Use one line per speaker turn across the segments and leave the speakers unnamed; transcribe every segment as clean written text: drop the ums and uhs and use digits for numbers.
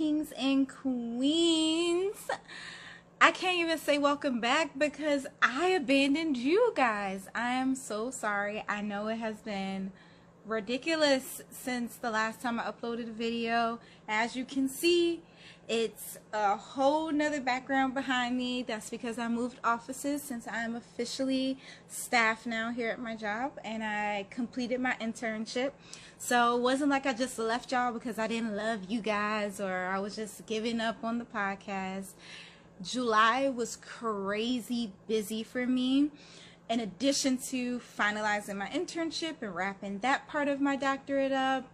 Kings and queens. I can't even say welcome back because I abandoned you guys. I am so sorry. I know it has been ridiculous since the last time I uploaded a video. As you can see, it's a whole nother background behind me. That's because I moved offices since I am officially staff now here at my job, and I completed my internship. So it wasn't like I just left y'all because I didn't love you guys or I was just giving up on the podcast. July was crazy busy for me. In addition to finalizing my internship and wrapping that part of my doctorate up,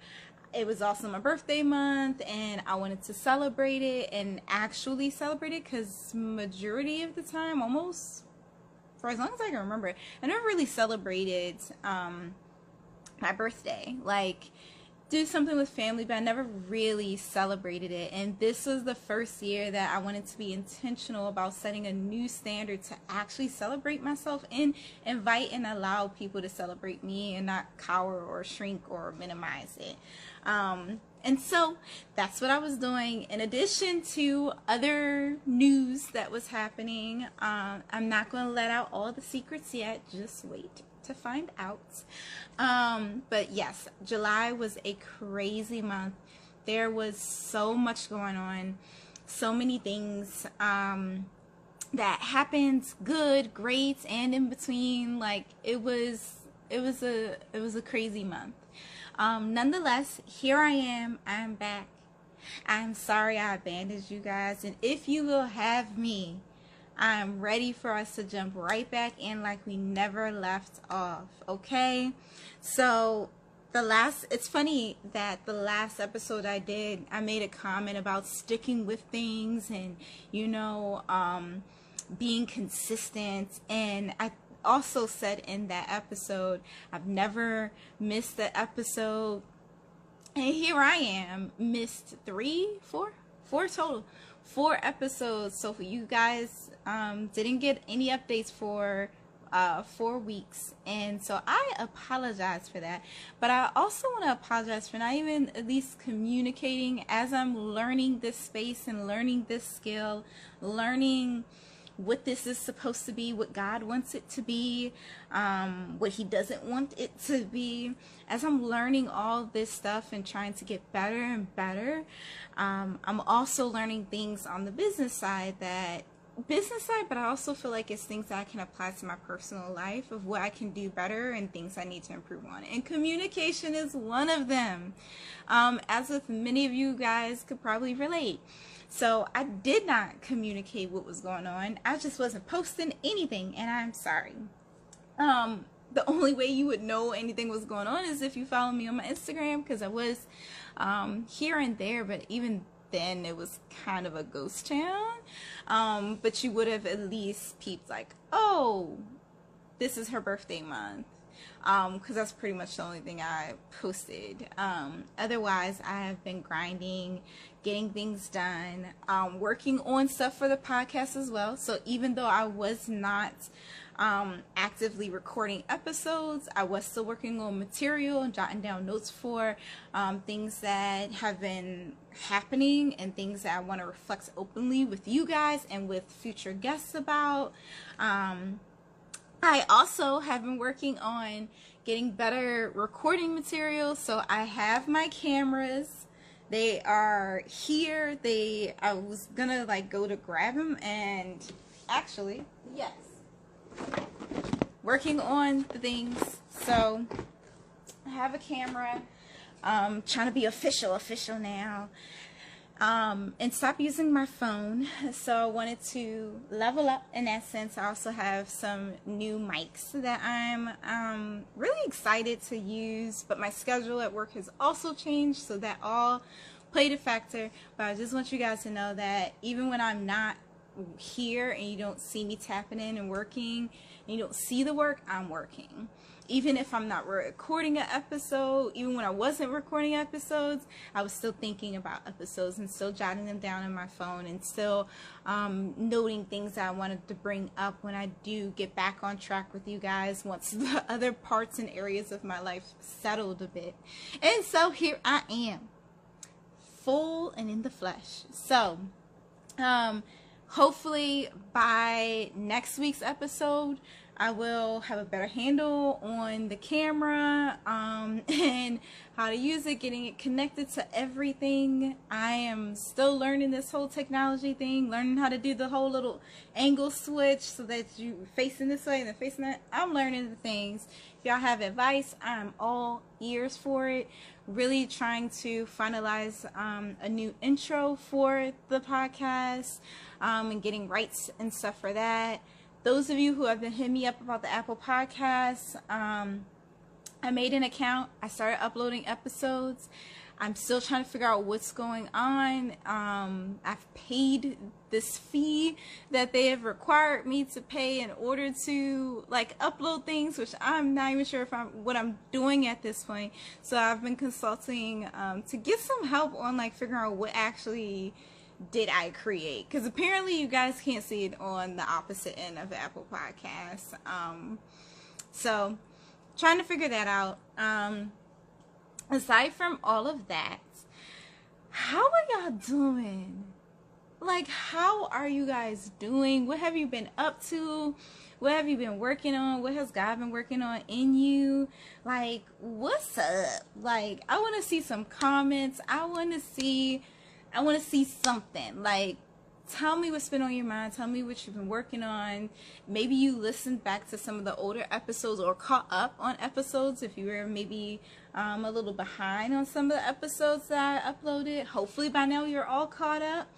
it was also my birthday month and I wanted to celebrate it and actually celebrate it because majority of the time, almost for as long as I can remember, I never really celebrated my birthday. Like, do something with family, but I never really celebrated it. And this was the first year that I wanted to be intentional about setting a new standard to actually celebrate myself and invite and allow people to celebrate me and not cower or shrink or minimize it. And so that's what I was doing. In addition to other news that was happening, I'm not going to let out all the secrets yet. Just wait to find out. But yes, July was a crazy month. There was so much going on, so many things that happened, good, great, and in between. Like it was a crazy month. Nonetheless, here I am. I'm back. I'm sorry I abandoned you guys, and if you will have me, I'm ready for us to jump right back in like we never left off, okay? So it's funny that the last episode I did, I made a comment about sticking with things and, being consistent. And I also said in that episode, I've never missed the episode. And here I am, missed four total. 4 episodes. So for you guys, didn't get any updates for 4 weeks, and so I apologize for that. But I also want to apologize for not even at least communicating as I'm learning this space and learning this skill, learning what this is supposed to be, what God wants it to be, what He doesn't want it to be. As I'm learning all this stuff and trying to get better and better, I'm also learning things on the business side, but I also feel like it's things that I can apply to my personal life of what I can do better and things I need to improve on. And communication is one of them, as with many of you guys could probably relate. So I did not communicate what was going on. I just wasn't posting anything, and I'm sorry. The only way you would know anything was going on is if you follow me on my Instagram, because I was here and there, but even then it was kind of a ghost town. But you would have at least peeped like, oh, this is her birthday month. Because that's pretty much the only thing I posted. Otherwise, I have been grinding, getting things done, working on stuff for the podcast as well. So even though I was not actively recording episodes, I was still working on material and jotting down notes for things that have been happening and things that I want to reflect openly with you guys and with future guests about. I also have been working on getting better recording materials. So I have my cameras. They are here. I was gonna go to grab them, and actually, yes, working on the things. So I have a camera. Trying to be official now. And stop using my phone. So I wanted to level up in that sense. I also have some new mics that I'm really excited to use, but my schedule at work has also changed, so that all played a factor. But I just want you guys to know that even when I'm not here and you don't see me tapping in and working and you don't see the work, I'm working. Even if I'm not recording an episode, even when I wasn't recording episodes, I was still thinking about episodes and still jotting them down in my phone and still noting things that I wanted to bring up when I do get back on track with you guys once the other parts and areas of my life settled a bit. And so here I am, full and in the flesh. So, hopefully by next week's episode, I will have a better handle on the camera and how to use it, getting it connected to everything. I am still learning this whole technology thing, learning how to do the whole little angle switch so that you facing this way and then facing that. I'm learning the things. If y'all have advice, I'm all ears for it. Really trying to finalize a new intro for the podcast and getting rights and stuff for that. Those of you who have been hitting me up about the Apple Podcasts, I made an account. I started uploading episodes. I'm still trying to figure out what's going on. I've paid this fee that they have required me to pay in order to like upload things, which I'm not even sure if what I'm doing at this point. So I've been consulting to get some help on like figuring out what actually did I create, because apparently you guys can't see it on the opposite end of the Apple Podcasts. So trying to figure that out. Aside from all of that, how are y'all doing? Like, how are you guys doing? What have you been up to? What have you been working on? What has God been working on in you? Like, what's up? Like, I want to see some comments. I want to see something. Like, tell me what's been on your mind. Tell me what you've been working on. Maybe you listened back to some of the older episodes or caught up on episodes if you were maybe a little behind on some of the episodes that I uploaded. Hopefully by now you're all caught up.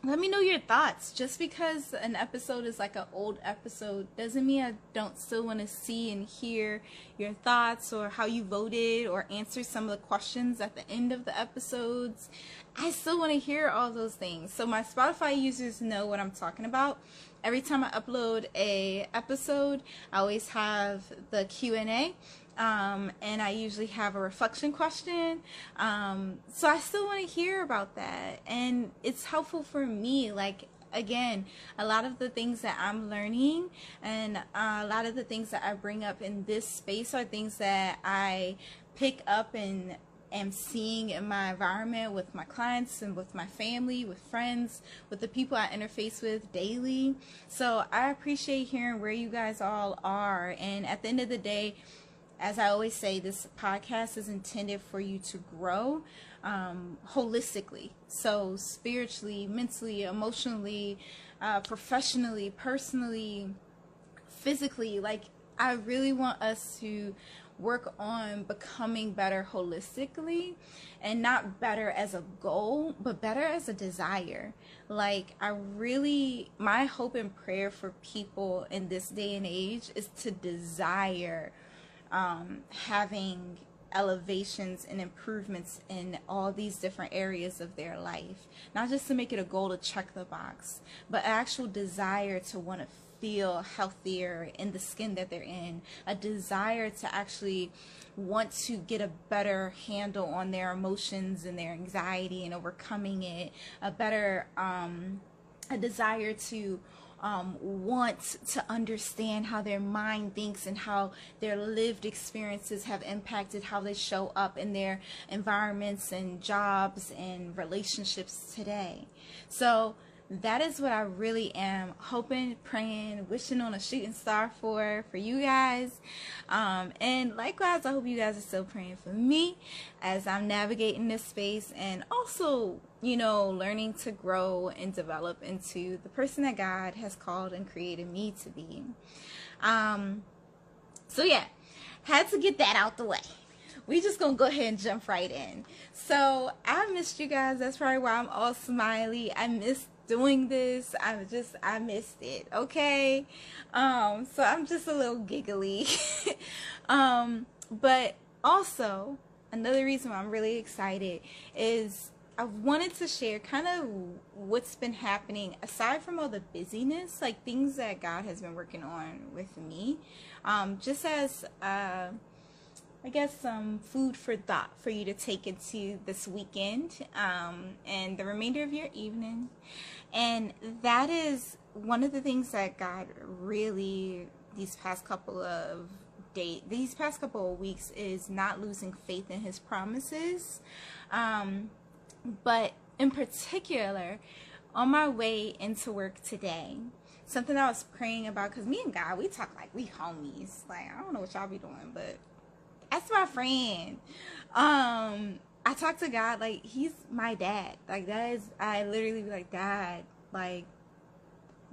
Let me know your thoughts. Just because an episode is like an old episode doesn't mean I don't still want to see and hear your thoughts or how you voted or answer some of the questions at the end of the episodes. I still want to hear all those things. So my Spotify users know what I'm talking about. Every time I upload a episode, I always have the Q&A. And I usually have a reflection question. So I still want to hear about that. And it's helpful for me. Like, again, a lot of the things that I'm learning and a lot of the things that I bring up in this space are things that I pick up and am seeing in my environment with my clients and with my family, with friends, with the people I interface with daily. So I appreciate hearing where you guys all are. And at the end of the day, as I always say, this podcast is intended for you to grow holistically. So spiritually, mentally, emotionally, professionally, personally, physically. Like, I really want us to work on becoming better holistically, and not better as a goal, but better as a desire. Like, my hope and prayer for people in this day and age is to desire having elevations and improvements in all these different areas of their life. Not just to make it a goal to check the box, but actual desire to want to feel healthier in the skin that they're in. A desire to actually want to get a better handle on their emotions and their anxiety and overcoming it. A desire to want to understand how their mind thinks and how their lived experiences have impacted how they show up in their environments and jobs and relationships today. So that is what I really am hoping, praying, wishing on a shooting star for you guys. And likewise, I hope you guys are still praying for me as I'm navigating this space and also, you know, learning to grow and develop into the person that God has called and created me to be. So yeah, had to get that out the way. We just gonna go ahead and jump right in. So I missed you guys. That's probably why I'm all smiley. I missed doing this. I missed it. Okay. So I'm just a little giggly. But also another reason why I'm really excited is I wanted to share kind of what's been happening aside from all the busyness, like things that God has been working on with me, just as I guess some food for thought for you to take into this weekend and the remainder of your evening. And that is one of the things that God really, these past couple of these past couple of weeks is not losing faith in his promises. But in particular, on my way into work today, something I was praying about, because me and God, we talk like we homies. Like, I don't know what y'all be doing, but that's my friend. I talk to God like he's my dad. Like, that is, I literally be like, Dad, like,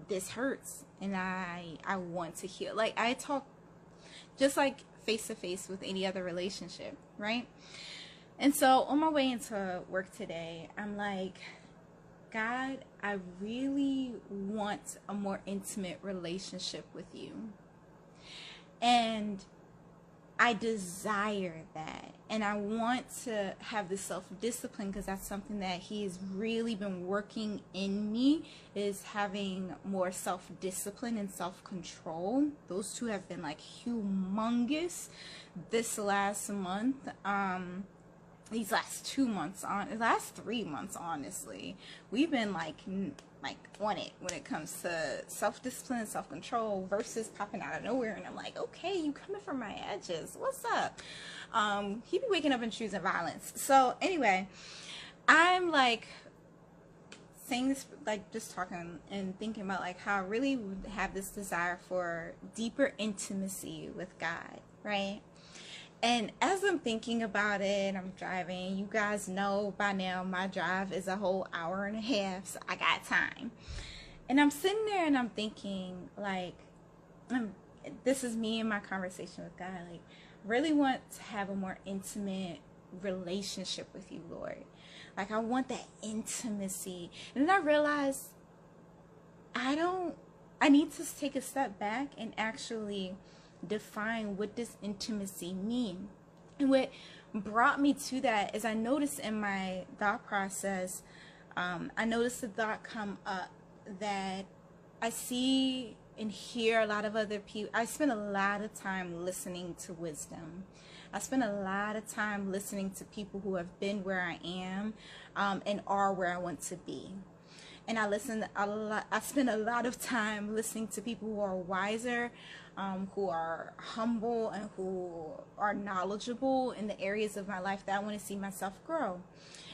this hurts and I want to heal. Like, I talk just like face to face with any other relationship, right? And so on my way into work today, I'm like, God, I really want a more intimate relationship with you. And I desire that. And I want to have this self-discipline, because that's something that he has really been working in me, is having more self-discipline and self-control. Those two have been like humongous this last month. These last 2 months, last 3 months, honestly, we've been like on it when it comes to self-discipline and self-control versus popping out of nowhere. And I'm like, okay, you coming from my edges, what's up? He be waking up and choosing violence. So anyway, I'm like saying this, like just talking and thinking about like how I really would have this desire for deeper intimacy with God, right? And as I'm thinking about it, I'm driving. You guys know by now my drive is a whole hour and a half, so I got time. And I'm sitting there and I'm thinking, like, this is me and my conversation with God. Like, really want to have a more intimate relationship with you, Lord. Like, I want that intimacy. And then I realized I need to take a step back and actually define what does intimacy mean. And what brought me to that is I noticed in my thought process, I noticed the thought come up that I see and hear a lot of other people. I spend a lot of time listening to wisdom. I spend a lot of time listening to people who have been where I am and are where I want to be. And I spend a lot of time listening to people who are wiser, who are humble, and who are knowledgeable in the areas of my life that I want to see myself grow.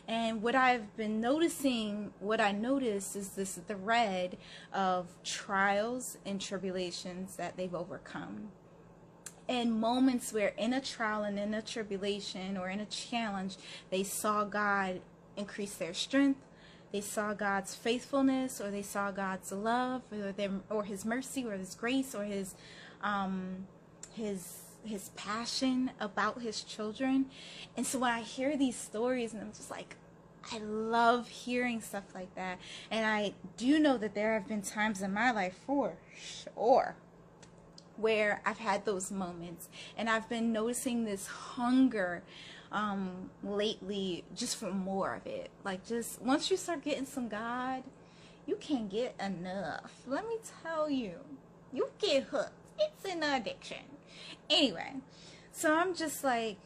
And what I've been noticing, what I noticed is this thread of trials and tribulations that they've overcome. And moments where in a trial and in a tribulation or in a challenge, they saw God increase their strength. They saw God's faithfulness, or they saw God's love, or his mercy, or his grace, or his passion about his children. And so when I hear these stories, and I'm just like, I love hearing stuff like that. And I do know that there have been times in my life, for sure, where I've had those moments, and I've been noticing this hunger lately just for more of it. Like, just once you start getting some God, you can't get enough. Let me tell you, you get hooked. It's an addiction. Anyway, so I'm just like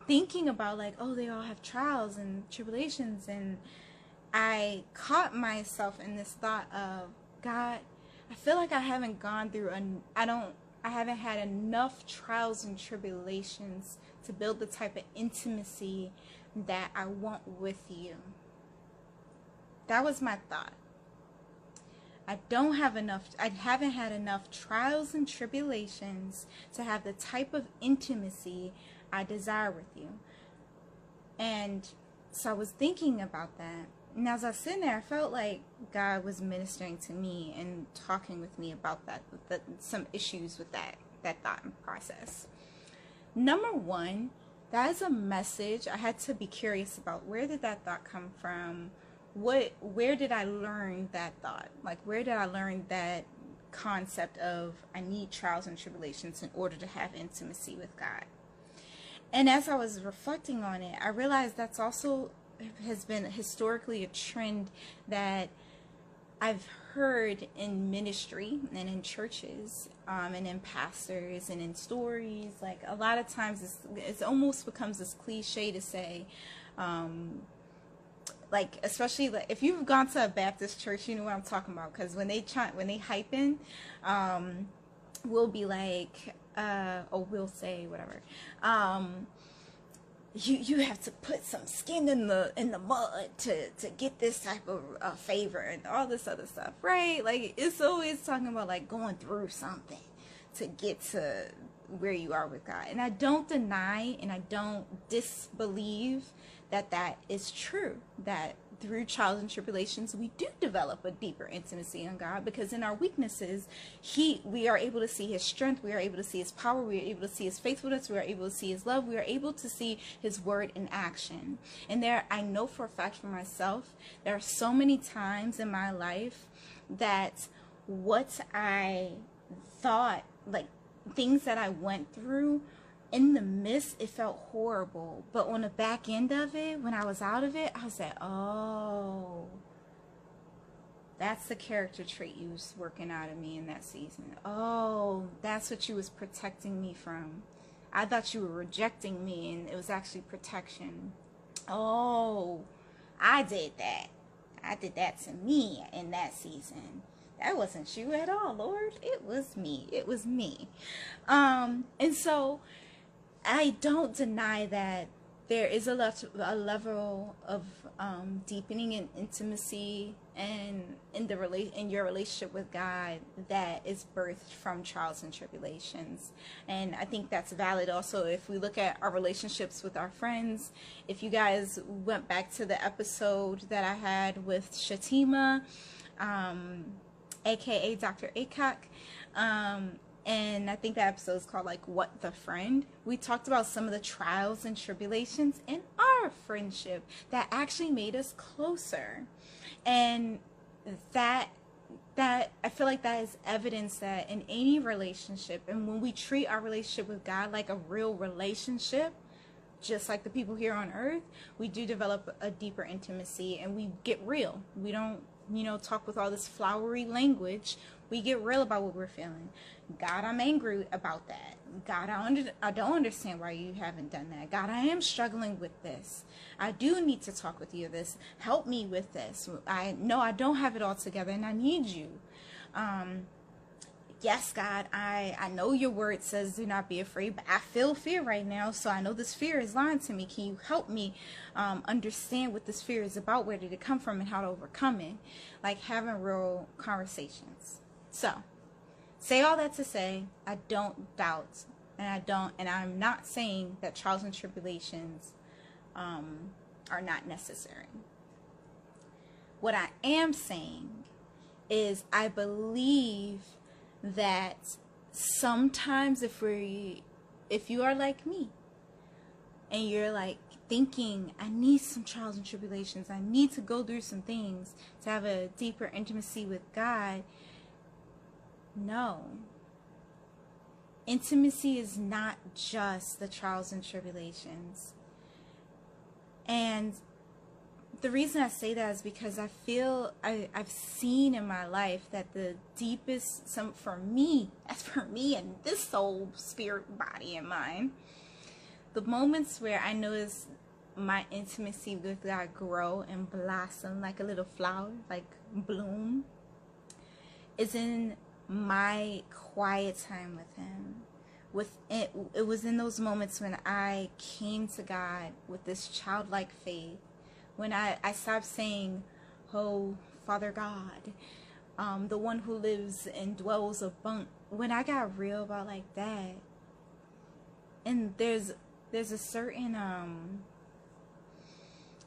thinking about like, oh, they all have trials and tribulations, and I caught myself in this thought of, God, I feel like I haven't gone through I haven't had enough trials and tribulations to build the type of intimacy that I want with you. That was my thought. I haven't had enough trials and tribulations to have the type of intimacy I desire with you. And so I was thinking about that. And as I was sitting there, I felt like God was ministering to me and talking with me about that, some issues with that thought process. Number one, that is a message. I had to be curious about, where did that thought come from? Where did I learn that thought? Like, where did I learn that concept of I need trials and tribulations in order to have intimacy with God? And as I was reflecting on it, I realized that's also has been historically a trend that I've heard in ministry and in churches, and in pastors and in stories. Like, a lot of times it almost becomes this cliche to say, like, especially like if you've gone to a Baptist church, you know what I'm talking about, because when they hype in, we'll be like, or will say, whatever. You have to put some skin in the mud to get this type of favor and all this other stuff, right? Like, it's always talking about like going through something to get to where you are with God. And I don't deny and I don't disbelieve that that is true, that through trials and tribulations we do develop a deeper intimacy in God, because in our weaknesses we are able to see his strength, we are able to see his power, we are able to see his faithfulness, we are able to see his love, we are able to see his word in action. And I know for a fact for myself, there are so many times in my life that what I thought, like things that I went through, in the midst, it felt horrible. But on the back end of it, when I was out of it, I was like, oh, that's the character trait you was working out of me in that season. Oh, that's what you was protecting me from. I thought you were rejecting me, and it was actually protection. Oh, I did that. I did that to me in that season. That wasn't you at all, Lord. It was me. It was me. And so I don't deny that there is a level of deepening in intimacy and in your relationship with God that is birthed from trials and tribulations. And I think that's valid also if we look at our relationships with our friends. If you guys went back to the episode that I had with Shatima, aka Dr. Akak, and I think that episode is called like What the Friend. We talked about some of the trials and tribulations in our friendship that actually made us closer. And that I feel like that is evidence that in any relationship, and when we treat our relationship with God like a real relationship, just like the people here on earth, we do develop a deeper intimacy and we get real. We don't, talk with all this flowery language. We get real about what we're feeling. God, I'm angry about that. God, I don't understand why you haven't done that. God, I am struggling with this. I do need to talk with you this. Help me with this. I know I don't have it all together and I need you. Yes, God, I know your word says do not be afraid, but I feel fear right now. So I know this fear is lying to me. Can you help me understand what this fear is about? Where did it come from and how to overcome it? Like having real conversations. So say all that to say, I don't doubt, and I'm not saying that trials and tribulations are not necessary. What I am saying is I believe that sometimes if you are like me and you're like thinking, I need some trials and tribulations, I need to go through some things to have a deeper intimacy with God. No. Intimacy is not just the trials and tribulations. And the reason I say that is because I feel I've seen in my life that the deepest, for me and this soul, spirit, body, and mind, the moments where I notice my intimacy with God grow and blossom like a little flower, like bloom, is in my quiet time with him. It was in those moments when I came to God with this childlike faith, when I stopped saying, oh, Father God, the one who lives and dwells above. When I got real about like that, and there's a certain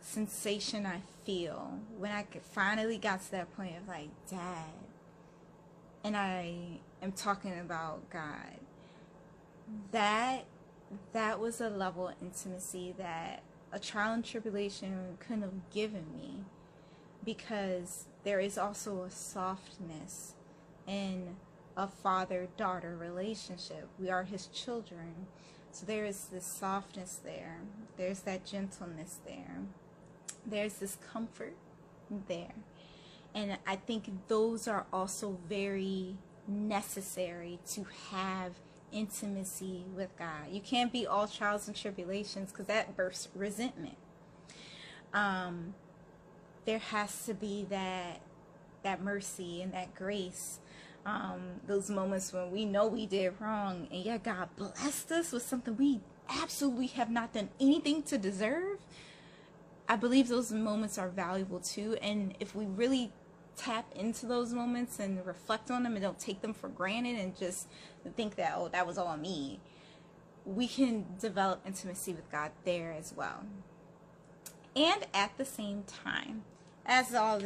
sensation I feel when I finally got to that point of like, Dad, and I am talking about God. That was a level of intimacy that a trial and tribulation couldn't have given me, because there is also a softness in a father-daughter relationship. We are his children, so there is this softness there, there's that gentleness there, there's this comfort there, and I think those are also very necessary to have intimacy with God. You can't be all trials and tribulations, because that births resentment. There has to be that mercy and that grace, Those moments when we know we did wrong and yet God blessed us with something we absolutely have not done anything to deserve. I believe those moments are valuable too. And if we really tap into those moments and reflect on them and don't take them for granted and just think that, oh, that was all me, we can develop intimacy with God there as well. And at the same time, as I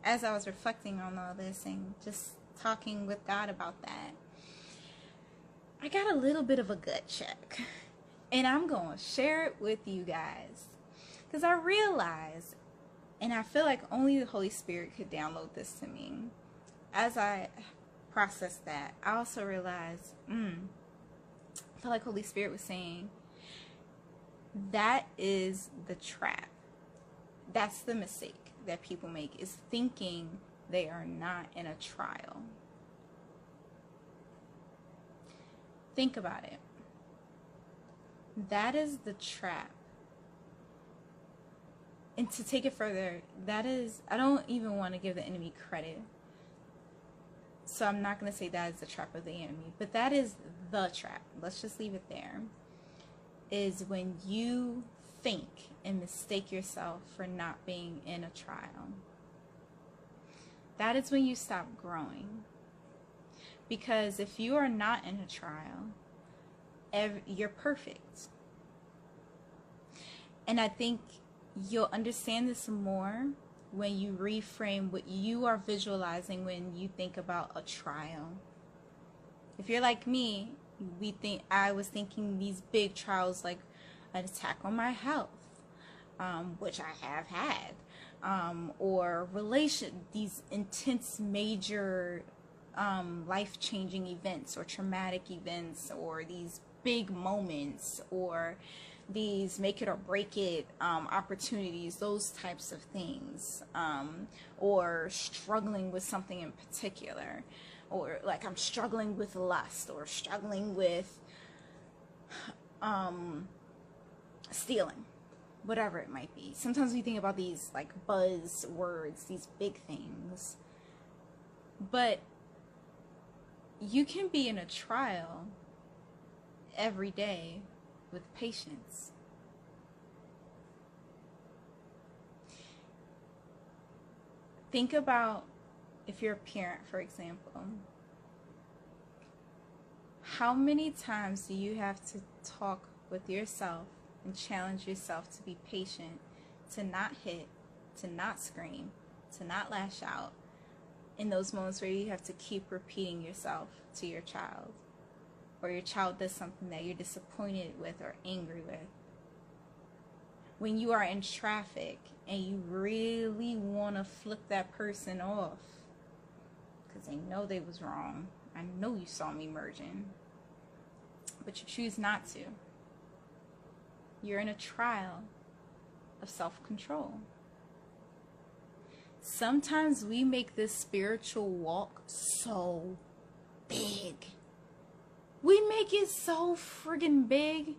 was reflecting on all this and just talking with God about that, I got a little bit of a gut check. And I'm going to share it with you guys. Because I realized, and I feel like only the Holy Spirit could download this to me. As I processed that, I also realized, I feel like Holy Spirit was saying, that is the trap. That's the mistake that people make, is thinking they are not in a trial. Think about it. That is the trap. And to take it further, that is, I don't even want to give the enemy credit. So I'm not going to say that is the trap of the enemy. But that is the trap. Let's just leave it there. Is when you think and mistake yourself for not being in a trial. That is when you stop growing. Because if you are not in a trial, you're perfect. And I think you'll understand this more when you reframe what you are visualizing when you think about a trial. If you're like me, I was thinking these big trials like an attack on my health, which I have had, or these intense major life-changing events or traumatic events, or these big moments, or these make it or break it opportunities, those types of things, or struggling with something in particular, or like I'm struggling with lust, or struggling with stealing, whatever it might be. Sometimes we think about these like buzz words, these big things, but you can be in a trial every day with patience. Think about if you're a parent, for example. How many times do you have to talk with yourself and challenge yourself to be patient, to not hit, to not scream, to not lash out in those moments where you have to keep repeating yourself to your child? Or your child does something that you're disappointed with or angry with. When you are in traffic and you really want to flip that person off because they know they was wrong. I know you saw me merging, but you choose not to. You're in a trial of self-control. Sometimes we make this spiritual walk so big. We make it so friggin' big,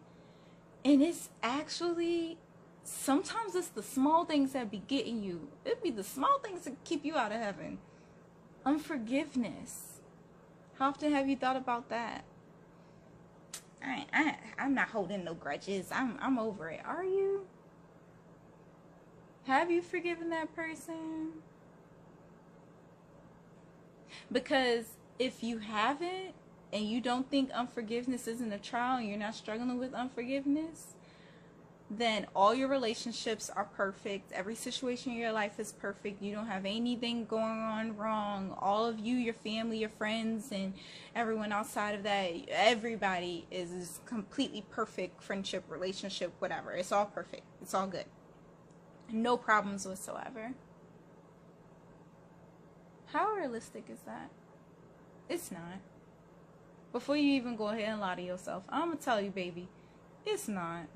and it's actually, sometimes it's the small things that be getting you. It'd be the small things that keep you out of heaven. Unforgiveness. How often have you thought about that? I'm not holding no grudges. I'm over it. Are you? Have you forgiven that person? Because if you haven't, and you don't think unforgiveness isn't a trial, and you're not struggling with unforgiveness, then all your relationships are perfect. Every situation in your life is perfect. You don't have anything going on wrong. All of you, your family, your friends, and everyone outside of that, everybody is completely perfect. Friendship, relationship, whatever. It's all perfect. It's all good. No problems whatsoever. How realistic is that? It's not. Before you even go ahead and lie to yourself, I'm going to tell you, baby, it's not.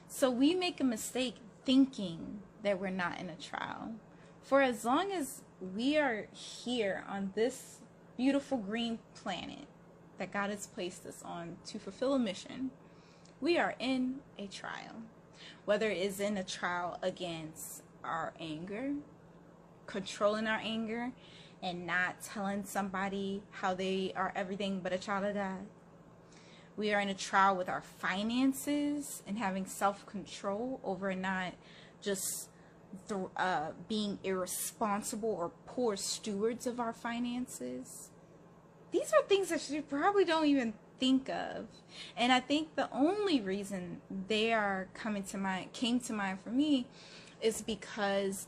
So we make a mistake thinking that we're not in a trial. For as long as we are here on this beautiful green planet that God has placed us on to fulfill a mission, we are in a trial. Whether it is in a trial against our anger, controlling our anger, and not telling somebody how they are everything but a child of God. We are in a trial with our finances and having self-control over not just being irresponsible or poor stewards of our finances. These are things that you probably don't even think of. And I think the only reason they are came to mind for me is because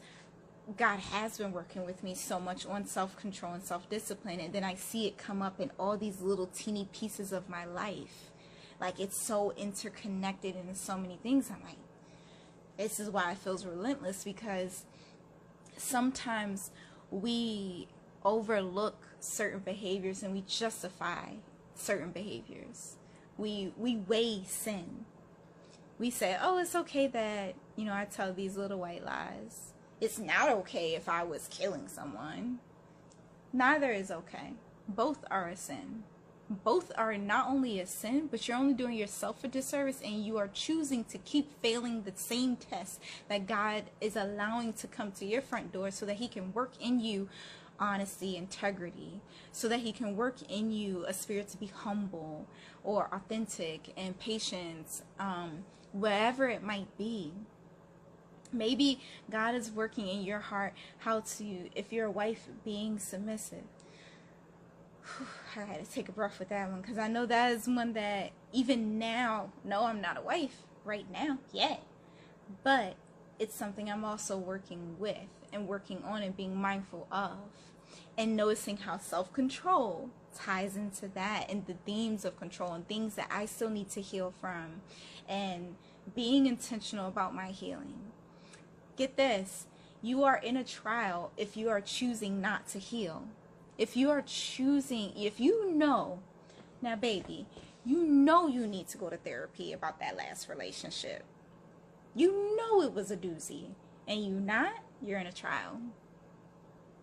God has been working with me so much on self-control and self-discipline, and then I see it come up in all these little teeny pieces of my life. Like, it's so interconnected into so many things. I'm like, this is why it feels relentless, because sometimes we overlook certain behaviors and we justify certain behaviors. We weigh sin. We say, oh, it's okay that, I tell these little white lies. It's not okay if I was killing someone. Neither is okay. Both are a sin. Both are not only a sin, but you're only doing yourself a disservice, and you are choosing to keep failing the same test that God is allowing to come to your front door so that he can work in you honesty, integrity, so that he can work in you a spirit to be humble or authentic and patience, whatever it might be. Maybe God is working in your heart how to, if you're a wife, being submissive. I had to take a breath with that one, because I know that is one that even now, no, I'm not a wife right now yet, but it's something I'm also working with and working on and being mindful of, and noticing how self-control ties into that and the themes of control and things that I still need to heal from, and being intentional about my healing. Get this, you are in a trial if you are choosing not to heal. If you are choosing, now baby, you need to go to therapy about that last relationship. You know it was a doozy, and you're in a trial.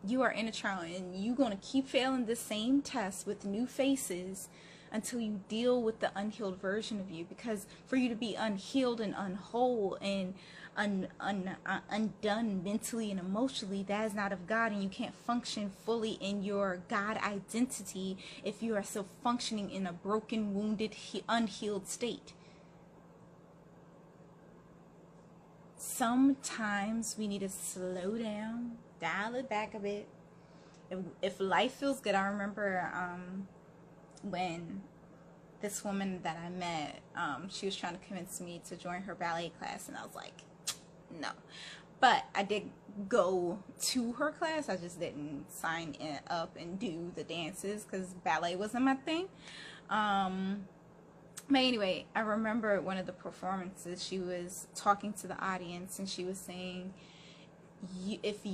You are in a trial, and you're going to keep failing the same test with new faces until you deal with the unhealed version of you. Because for you to be unhealed and unwhole and undone mentally and emotionally, that is not of God, and you can't function fully in your God identity if you are still functioning in a broken, wounded, unhealed state. Sometimes we need to slow down, dial it back a bit. If life feels good, I remember when this woman that I met, she was trying to convince me to join her ballet class, and I was like, no. But I did go to her class. I just didn't sign up and do the dances because ballet wasn't my thing. But anyway, I remember one of the performances, she was talking to the audience, and she was saying, if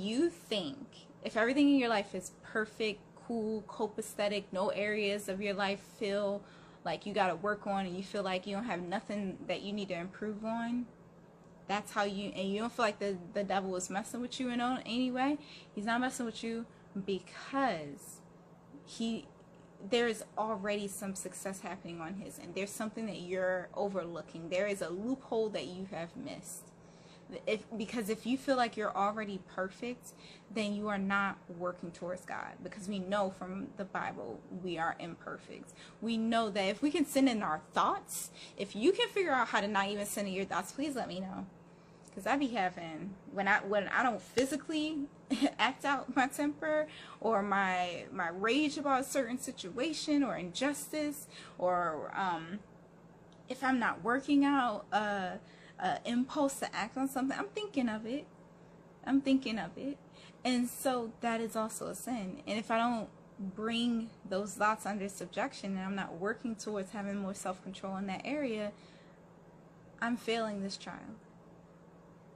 everything in your life is perfect, cool, copacetic, no areas of your life feel like you got to work on, and you feel like you don't have nothing that you need to improve on, that's how you don't feel like the devil is messing with you in any way. He's not messing with you because there is already some success happening on his end. There's something that you're overlooking. There is a loophole that you have missed. Because if you feel like you're already perfect, then you are not working towards God. Because we know from the Bible we are imperfect. We know that if we can sin in our thoughts, if you can figure out how to not even sin in your thoughts, please let me know. Because I be having, when I don't physically act out my temper or my rage about a certain situation or injustice, or if I'm not working out impulse to act on something, I'm thinking of it. And so that is also a sin. And if I don't bring those thoughts under subjection, and I'm not working towards having more self-control in that area, I'm failing this trial.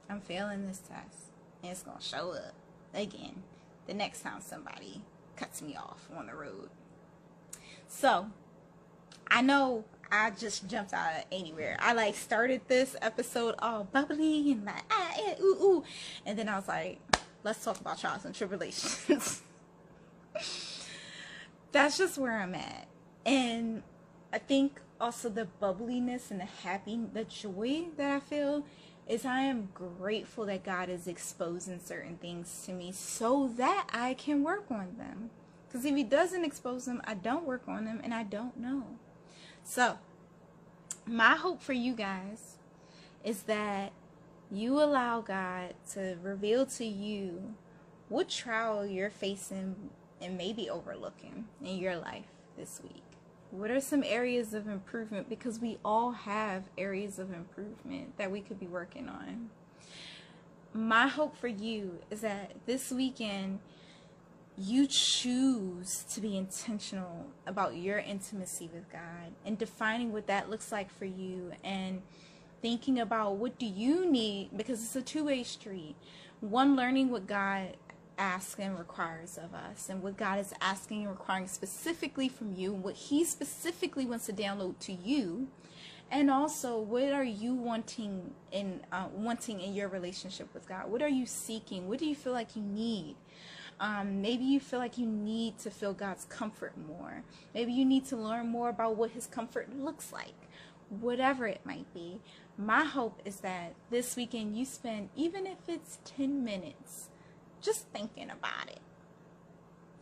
I'm failing this test. And it's going to show up again the next time somebody cuts me off on the road. So, I know I just jumped out of anywhere. I started this episode all bubbly and ooh. And then I was like, let's talk about trials and tribulations. That's just where I'm at. And I think also the bubbliness and the joy that I feel is I am grateful that God is exposing certain things to me so that I can work on them. Because if he doesn't expose them, I don't work on them and I don't know. So, my hope for you guys is that you allow God to reveal to you what trial you're facing and maybe overlooking in your life this week. What are some areas of improvement? Because we all have areas of improvement that we could be working on. My hope for you is that this weekend you choose to be intentional about your intimacy with God and defining what that looks like for you, and thinking about what do you need, because it's a two-way street. One, learning what God asks and requires of us, and what God is asking and requiring specifically from you, what he specifically wants to download to you, and also what are you wanting in your relationship with God. What are you seeking? What do you feel like you need? Maybe you feel like you need to feel God's comfort more. Maybe you need to learn more about what his comfort looks like. Whatever it might be, my hope is that this weekend you spend, even if it's 10 minutes, just thinking about it.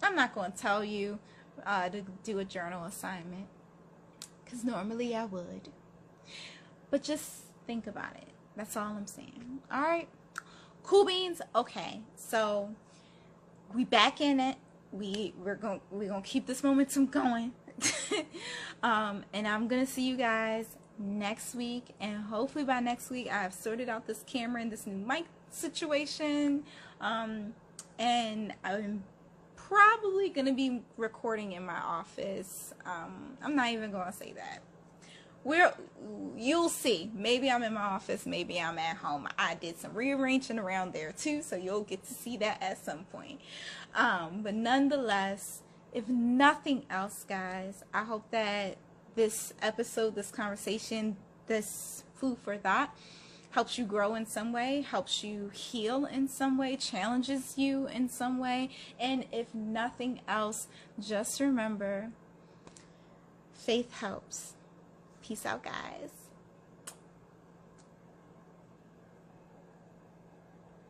I'm not going to tell you to do a journal assignment, because normally I would. But just think about it. That's all I'm saying. All right? Cool beans? Okay. So we back in it. We're gonna keep this momentum going. And I'm gonna see you guys next week, and hopefully by next week I have sorted out this camera and this new mic situation, and I'm probably gonna be recording in my office. I'm not even gonna say that. You'll see. Maybe I'm in my office, maybe I'm at home. I did some rearranging around there too, so you'll get to see that at some point. But nonetheless, if nothing else, guys, I hope that this episode, this conversation, this food for thought helps you grow in some way, helps you heal in some way, challenges you in some way. And if nothing else, just remember, faith helps. Peace out, guys.